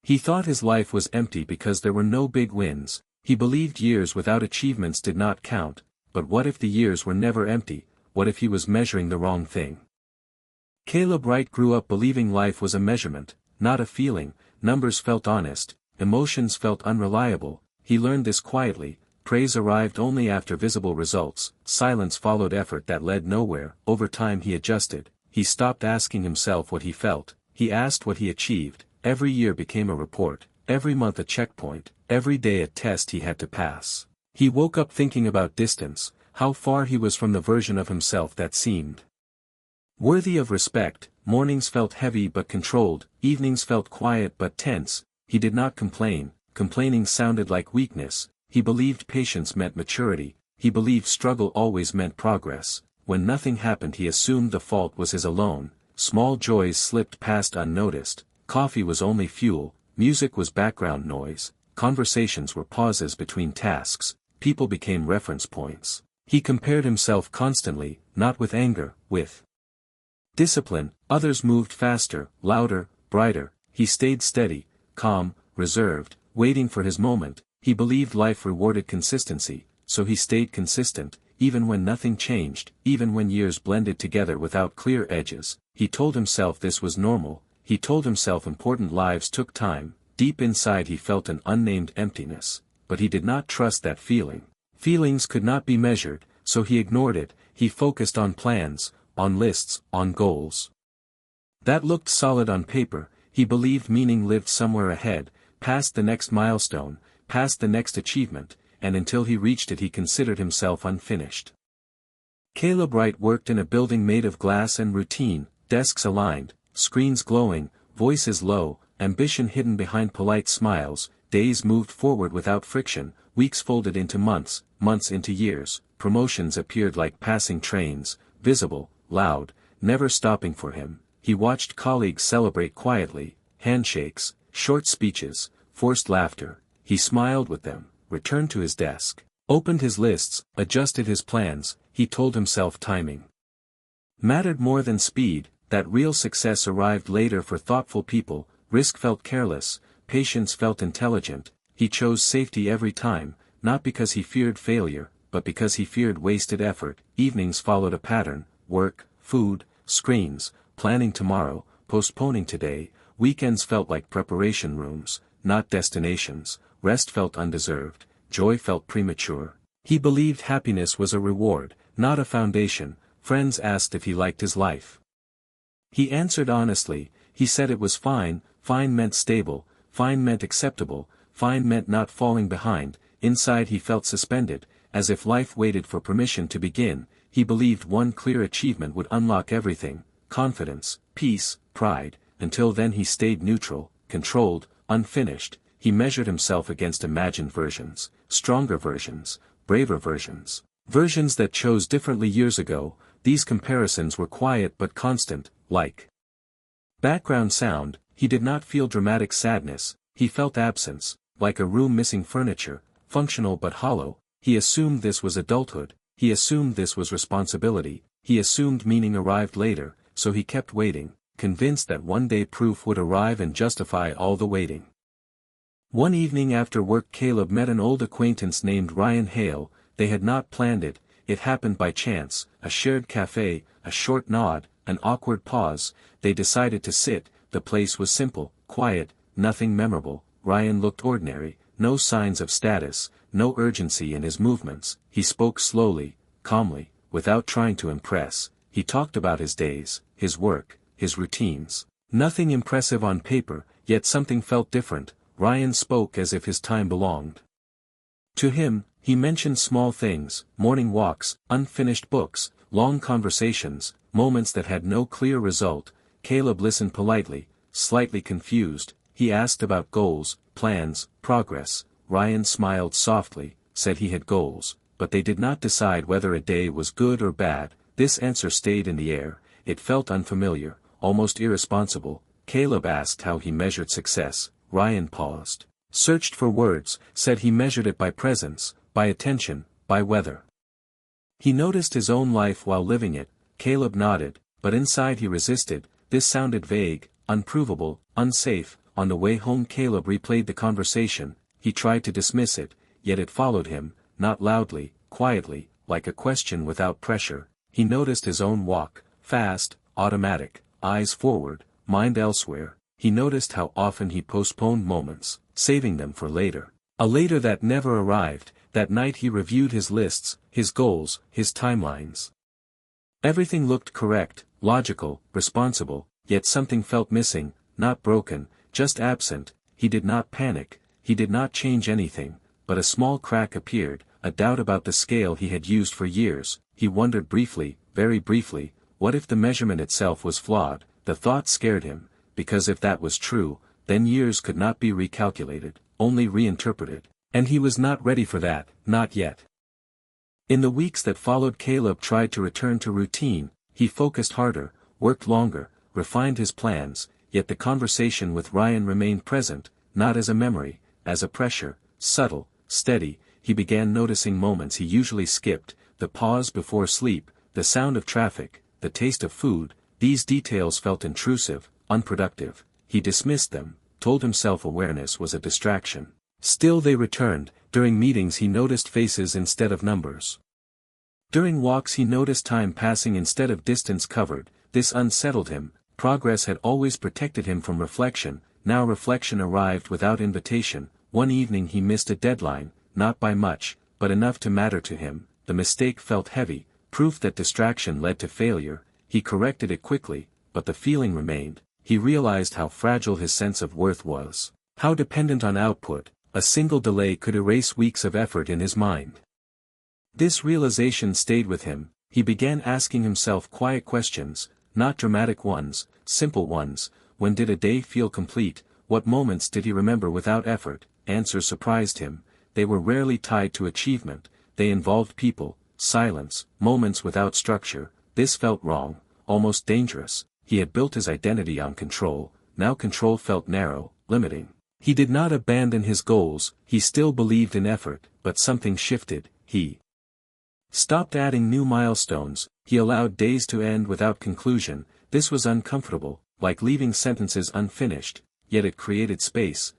He thought his life was empty because there were no big wins. He believed years without achievements did not count, but what if the years were never empty? What if he was measuring the wrong thing? Caleb Wright grew up believing life was a measurement, not a feeling. Numbers felt honest, emotions felt unreliable. He learned this quietly. Praise arrived only after visible results, silence followed effort that led nowhere. Over time he adjusted. He stopped asking himself what he felt, he asked what he achieved. Every year became a report, every month a checkpoint, every day a test he had to pass. He woke up thinking about distance, how far he was from the version of himself that seemed worthy of respect. Mornings felt heavy but controlled, evenings felt quiet but tense. He did not complain, complaining sounded like weakness. He believed patience meant maturity, he believed struggle always meant progress. When nothing happened he assumed the fault was his alone. Small joys slipped past unnoticed, coffee was only fuel, music was background noise, conversations were pauses between tasks, people became reference points. He compared himself constantly, not with anger, with discipline. Others moved faster, louder, brighter. He stayed steady, calm, reserved, waiting for his moment. He believed life rewarded consistency, so he stayed consistent, even when nothing changed, even when years blended together without clear edges. He told himself this was normal, he told himself important lives took time. Deep inside he felt an unnamed emptiness, but he did not trust that feeling. Feelings could not be measured, so he ignored it. He focused on plans, on lists, on goals that looked solid on paper. He believed meaning lived somewhere ahead, past the next milestone, past the next achievement, and until he reached it he considered himself unfinished. Caleb Wright worked in a building made of glass and routine, desks aligned, screens glowing, voices low, ambition hidden behind polite smiles. Days moved forward without friction, weeks folded into months, months into years. Promotions appeared like passing trains, visible, loud, never stopping for him. He watched colleagues celebrate quietly, handshakes, short speeches, forced laughter. He smiled with them, returned to his desk, opened his lists, adjusted his plans. He told himself timing mattered more than speed, that real success arrived later for thoughtful people. Risk felt careless, patience felt intelligent. He chose safety every time, not because he feared failure, but because he feared wasted effort. Evenings followed a pattern: work, food, screens, planning tomorrow, postponing today. Weekends felt like preparation rooms, not destinations. Rest felt undeserved, joy felt premature. He believed happiness was a reward, not a foundation. Friends asked if he liked his life. He answered honestly. He said it was fine. Fine meant stable, fine meant acceptable, fine meant not falling behind. Inside he felt suspended, as if life waited for permission to begin. He believed one clear achievement would unlock everything: confidence, peace, pride. Until then he stayed neutral, controlled, unfinished. He measured himself against imagined versions, stronger versions, braver versions, versions that chose differently years ago. These comparisons were quiet but constant, like background sound. He did not feel dramatic sadness, he felt absence, like a room missing furniture, functional but hollow. He assumed this was adulthood, he assumed this was responsibility, he assumed meaning arrived later, so he kept waiting, convinced that one day proof would arrive and justify all the waiting. One evening after work Caleb met an old acquaintance named Ryan Hale. They had not planned it, it happened by chance. A shared cafe, a short nod, an awkward pause. They decided to sit. The place was simple, quiet, nothing memorable. Ryan looked ordinary, no signs of status, no urgency in his movements. He spoke slowly, calmly, without trying to impress. He talked about his days, his work, his routines. Nothing impressive on paper, yet something felt different. Ryan spoke as if his time belonged to him. He mentioned small things, morning walks, unfinished books, long conversations, moments that had no clear result. Caleb listened politely, slightly confused. He asked about goals, plans, progress. Ryan smiled softly, said he had goals, but they did not decide whether a day was good or bad. This answer stayed in the air. It felt unfamiliar, almost irresponsible. Caleb asked how he measured success. Ryan paused, searched for words, said he measured it by presence, by attention, by weather. He noticed his own life while living it. Caleb nodded, but inside he resisted. This sounded vague, unprovable, unsafe. On the way home Caleb replayed the conversation. He tried to dismiss it, yet it followed him, not loudly, quietly, like a question without pressure. He noticed his own walk, fast, automatic, eyes forward, mind elsewhere. He noticed how often he postponed moments, saving them for later. A later that never arrived. That night he reviewed his lists, his goals, his timelines. Everything looked correct, logical, responsible, yet something felt missing, not broken, just absent. He did not panic, he did not change anything, but a small crack appeared, a doubt about the scale he had used for years. He wondered briefly, very briefly, what if the measurement itself was flawed? The thought scared him, because if that was true, then years could not be recalculated, only reinterpreted. And he was not ready for that, not yet. In the weeks that followed Caleb tried to return to routine. He focused harder, worked longer, refined his plans, yet the conversation with Ryan remained present, not as a memory, as a pressure, subtle, steady. He began noticing moments he usually skipped, the pause before sleep, the sound of traffic, the taste of food. These details felt intrusive, unproductive. He dismissed them, told himself awareness was a distraction. Still they returned. During meetings he noticed faces instead of numbers. During walks he noticed time passing instead of distance covered. This unsettled him. Progress had always protected him from reflection, now reflection arrived without invitation. One evening he missed a deadline, not by much, but enough to matter to him. The mistake felt heavy, proof that distraction led to failure. He corrected it quickly, but the feeling remained. He realized how fragile his sense of worth was, how dependent on output. A single delay could erase weeks of effort in his mind. This realization stayed with him. He began asking himself quiet questions, not dramatic ones, simple ones. When did a day feel complete? What moments did he remember without effort? Answers surprised him. They were rarely tied to achievement. They involved people, silence, moments without structure. This felt wrong, almost dangerous. He had built his identity on control. Now control felt narrow, limiting. He did not abandon his goals. He still believed in effort, but something shifted. He stopped adding new milestones. He allowed days to end without conclusion. This was uncomfortable, like leaving sentences unfinished, yet it created space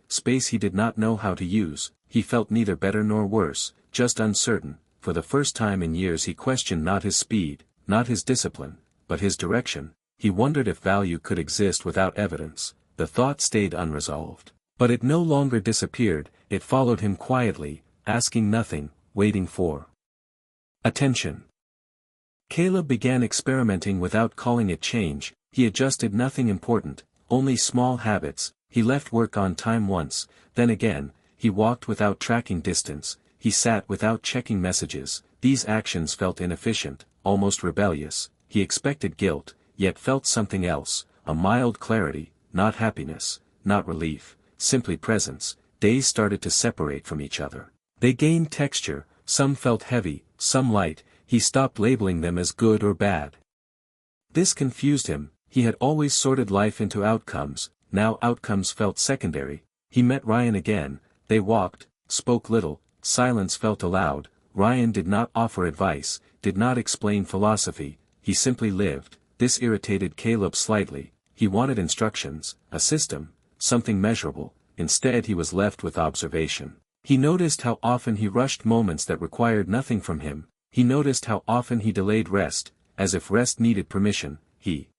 he did not know how to use. He felt neither better nor worse, just uncertain. For the first time in years he questioned not his speed, not his discipline, but his direction. He wondered if value could exist without evidence. The thought stayed unresolved. But it no longer disappeared. It followed him quietly, asking nothing, waiting for attention. Caleb began experimenting without calling it change. He adjusted nothing important, only small habits. He left work on time once, then again. He walked without tracking distance. He sat without checking messages. These actions felt inefficient, almost rebellious. He expected guilt, yet felt something else, a mild clarity, not happiness, not relief, simply presence. Days started to separate from each other. They gained texture, some felt heavy, some light. He stopped labeling them as good or bad. This confused him. He had always sorted life into outcomes. Now outcomes felt secondary. He met Ryan again. They walked, spoke little. Silence felt allowed. Ryan did not offer advice, did not explain philosophy. He simply lived. This irritated Caleb slightly. He wanted instructions, a system, something measurable. Instead he was left with observation. He noticed how often he rushed moments that required nothing from him. He noticed how often he delayed rest, as if rest needed permission. He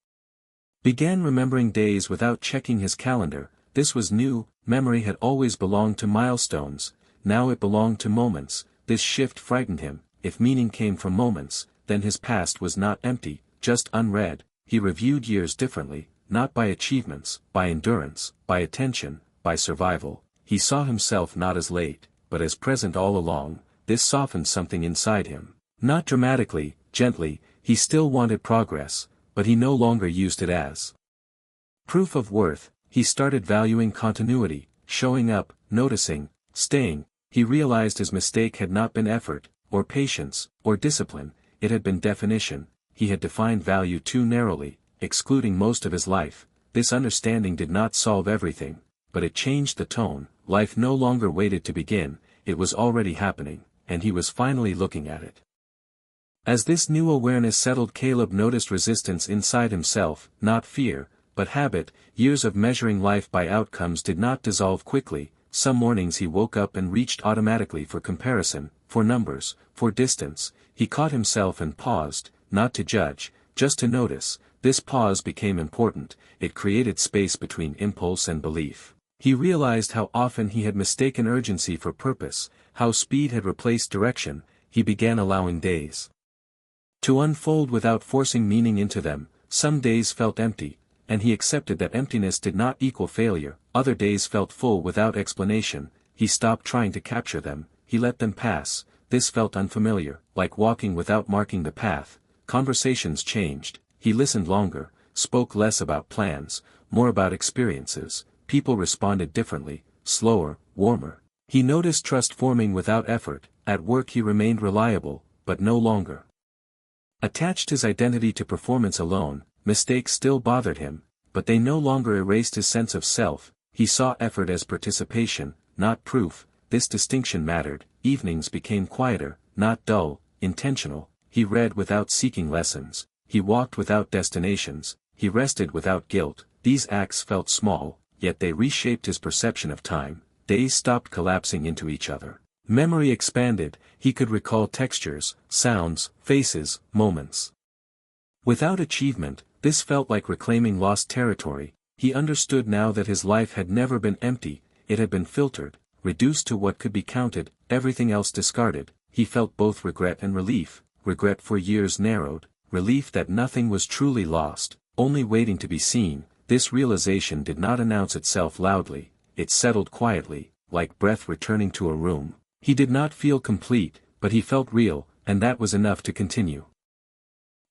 began remembering days without checking his calendar. This was new. Memory had always belonged to milestones. Now it belonged to moments. This shift frightened him. If meaning came from moments, then his past was not empty, just unread. He reviewed years differently, not by achievements, by endurance, by attention, by survival. He saw himself not as late, but as present all along. This softened something inside him. Not dramatically, gently. He still wanted progress, but he no longer used it as proof of worth. He started valuing continuity, showing up, noticing, staying. He realized his mistake had not been effort, or patience, or discipline. It had been definition. He had defined value too narrowly, excluding most of his life. This understanding did not solve everything, but it changed the tone. Life no longer waited to begin, it was already happening, and he was finally looking at it. As this new awareness settled, Caleb noticed resistance inside himself, not fear, But habit, years of measuring life by outcomes did not dissolve quickly. Some mornings he woke up and reached automatically for comparison, for numbers, for distance. He caught himself and paused, not to judge, just to notice. This pause became important. It created space between impulse and belief. He realized how often he had mistaken urgency for purpose, how speed had replaced direction. He began allowing days to unfold without forcing meaning into them. Some days felt empty, and he accepted that emptiness did not equal failure. Other days felt full without explanation. He stopped trying to capture them, he let them pass. This felt unfamiliar, like walking without marking the path. Conversations changed. He listened longer, spoke less about plans, more about experiences. People responded differently, slower, warmer. He noticed trust forming without effort. At work he remained reliable, but no longer attached his identity to performance alone. Mistakes still bothered him, but they no longer erased his sense of self. He saw effort as participation, not proof. This distinction mattered. Evenings became quieter, not dull, intentional. He read without seeking lessons. He walked without destinations. He rested without guilt. These acts felt small, yet they reshaped his perception of time. Days stopped collapsing into each other. Memory expanded. He could recall textures, sounds, faces, moments. Without achievement, this felt like reclaiming lost territory. He understood now that his life had never been empty. It had been filtered, reduced to what could be counted, everything else discarded. He felt both regret and relief. Regret for years narrowed, relief that nothing was truly lost, only waiting to be seen. This realization did not announce itself loudly. It settled quietly, like breath returning to a room. He did not feel complete, but he felt real, and that was enough to continue.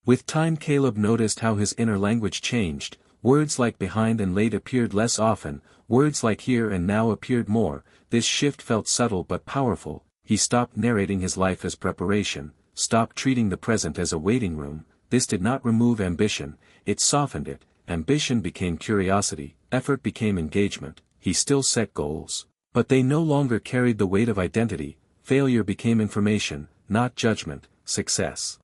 With time Caleb noticed how his inner language changed. Words like behind and late appeared less often. Words like here and now appeared more. This shift felt subtle but powerful. He stopped narrating his life as preparation, stopped treating the present as a waiting room. This did not remove ambition, it softened it. Ambition became curiosity, effort became engagement. He still set goals, but they no longer carried the weight of identity. Failure became information, not judgment. Success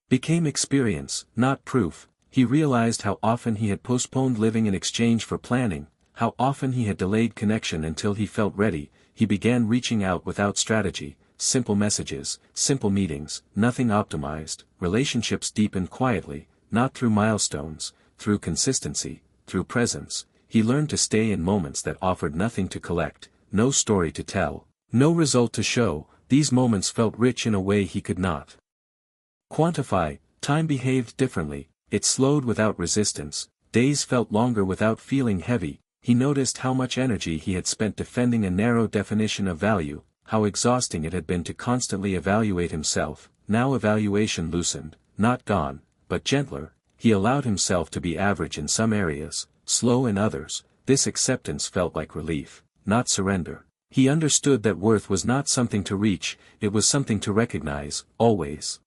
became experience, not proof. He realized how often he had postponed living in exchange for planning, how often he had delayed connection until he felt ready. He began reaching out without strategy, simple messages, simple meetings, nothing optimized. Relationships deepened quietly, not through milestones, through consistency, through presence. He learned to stay in moments that offered nothing to collect, no story to tell, no result to show. These moments felt rich in a way he could not quantify. Time behaved differently. It slowed without resistance. Days felt longer without feeling heavy. He noticed how much energy he had spent defending a narrow definition of value, how exhausting it had been to constantly evaluate himself. Now evaluation loosened, not gone, but gentler. He allowed himself to be average in some areas, slow in others. This acceptance felt like relief, not surrender. He understood that worth was not something to reach, it was something to recognize, always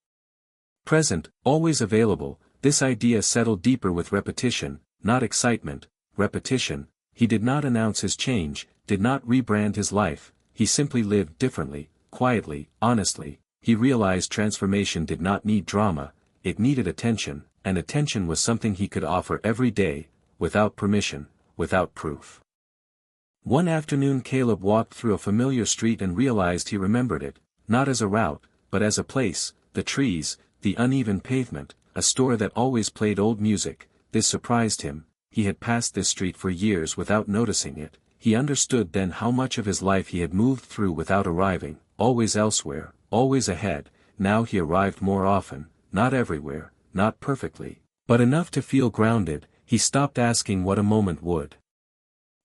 present, always available. This idea settled deeper with repetition, not excitement, repetition. He did not announce his change, did not rebrand his life. He simply lived differently, quietly, honestly. He realized transformation did not need drama, it needed attention, and attention was something he could offer every day, without permission, without proof. One afternoon Caleb walked through a familiar street and realized he remembered it, not as a route, but as a place. The trees, the uneven pavement, a store that always played old music. This surprised him. He had passed this street for years without noticing it. He understood then how much of his life he had moved through without arriving, always elsewhere, always ahead. Now he arrived more often, not everywhere, not perfectly, but enough to feel grounded. He stopped asking what a moment would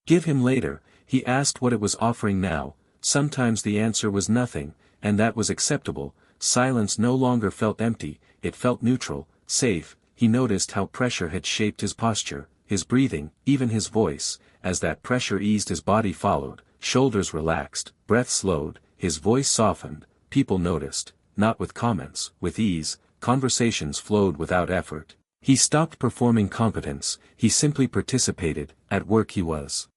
give him later. He asked what it was offering now. Sometimes the answer was nothing, and that was acceptable. Silence no longer felt empty, it felt neutral, safe. He noticed how pressure had shaped his posture, his breathing, even his voice. As that pressure eased his body followed, shoulders relaxed, breath slowed, his voice softened. People noticed, not with comments, with ease. Conversations flowed without effort. He stopped performing competence, he simply participated. At work he was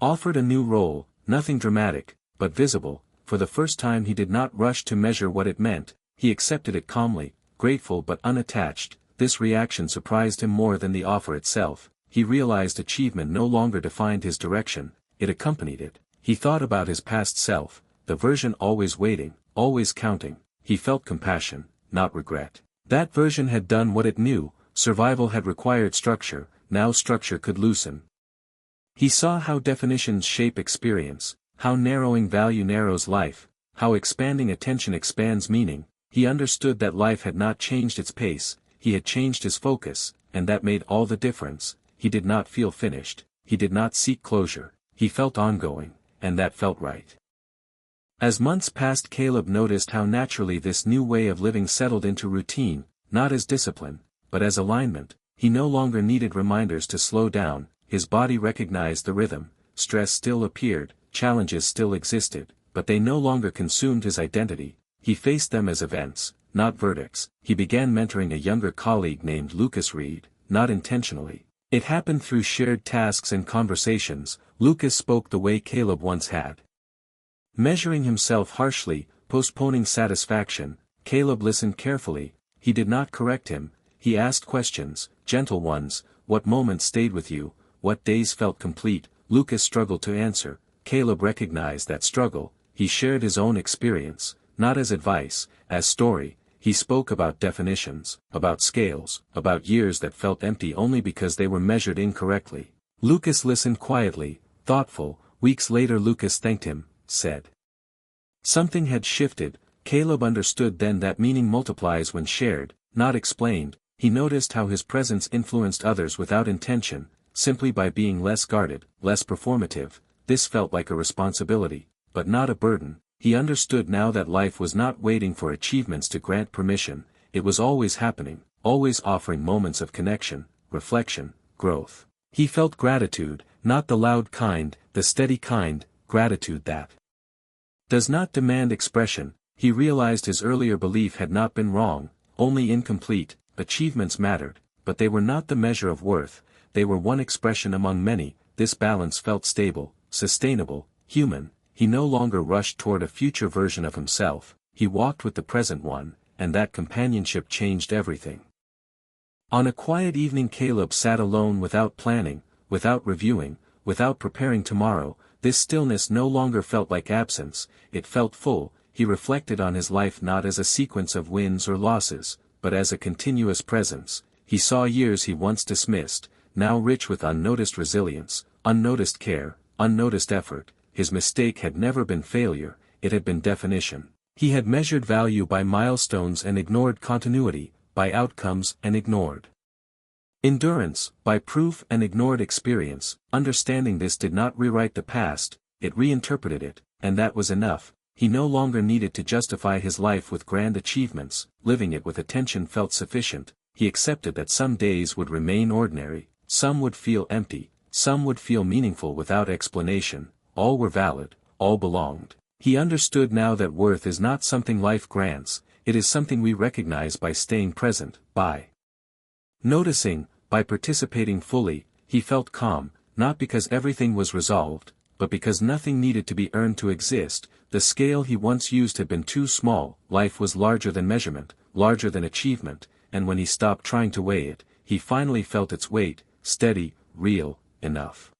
offered a new role, nothing dramatic, but visible. For the first time he did not rush to measure what it meant. He accepted it calmly, grateful but unattached. This reaction surprised him more than the offer itself. he realized achievement no longer defined his direction, it accompanied it. He thought about his past self, the version always waiting, always counting. He felt compassion, not regret. That version had done what it knew, survival had required structure, now structure could loosen. He saw how definitions shape experience, how narrowing value narrows life, how expanding attention expands meaning. He understood that life had not changed its pace, he had changed his focus, and that made all the difference. He did not feel finished, he did not seek closure, he felt ongoing, and that felt right. As months passed, Caleb noticed how naturally this new way of living settled into routine, not as discipline, but as alignment. He no longer needed reminders to slow down, his body recognized the rhythm, stress still appeared, challenges still existed, but they no longer consumed his identity. He faced them as events, not verdicts. He began mentoring a younger colleague named Lucas Reed, not intentionally. It happened through shared tasks and conversations. Lucas spoke the way Caleb once had. Measuring himself harshly, postponing satisfaction, Caleb listened carefully. He did not correct him, he asked questions, gentle ones. What moments stayed with you, what days felt complete? Lucas struggled to answer. Caleb recognized that struggle. He shared his own experience, not as advice, as story. He spoke about definitions, about scales, about years that felt empty only because they were measured incorrectly. Lucas listened quietly, thoughtful. Weeks later Lucas thanked him, said something had shifted. Caleb understood then that meaning multiplies when shared, not explained. He noticed how his presence influenced others without intention, simply by being less guarded, less performative. This felt like a responsibility, but not a burden. He understood now that life was not waiting for achievements to grant permission, it was always happening, always offering moments of connection, reflection, growth. He felt gratitude, not the loud kind, the steady kind, gratitude that does not demand expression. He realized his earlier belief had not been wrong, only incomplete. Achievements mattered, but they were not the measure of worth, they were one expression among many. This balance felt stable, sustainable, human. He no longer rushed toward a future version of himself, he walked with the present one, and that companionship changed everything. On a quiet evening Caleb sat alone without planning, without reviewing, without preparing tomorrow. This stillness no longer felt like absence, it felt full. He reflected on his life not as a sequence of wins or losses, but as a continuous presence. He saw years he once dismissed, now rich with unnoticed resilience, unnoticed care, unnoticed effort. His mistake had never been failure, it had been definition. He had measured value by milestones and ignored continuity, by outcomes and ignored endurance, by proof and ignored experience. Understanding this did not rewrite the past, it reinterpreted it, and that was enough. He no longer needed to justify his life with grand achievements, living it with attention felt sufficient. He accepted that some days would remain ordinary, some would feel empty, some would feel meaningful without explanation. All were valid, all belonged. He understood now that worth is not something life grants, it is something we recognize by staying present, by noticing, by participating fully. He felt calm, not because everything was resolved, but because nothing needed to be earned to exist. The scale he once used had been too small. Life was larger than measurement, larger than achievement, and when he stopped trying to weigh it, he finally felt its weight, steady, real, enough.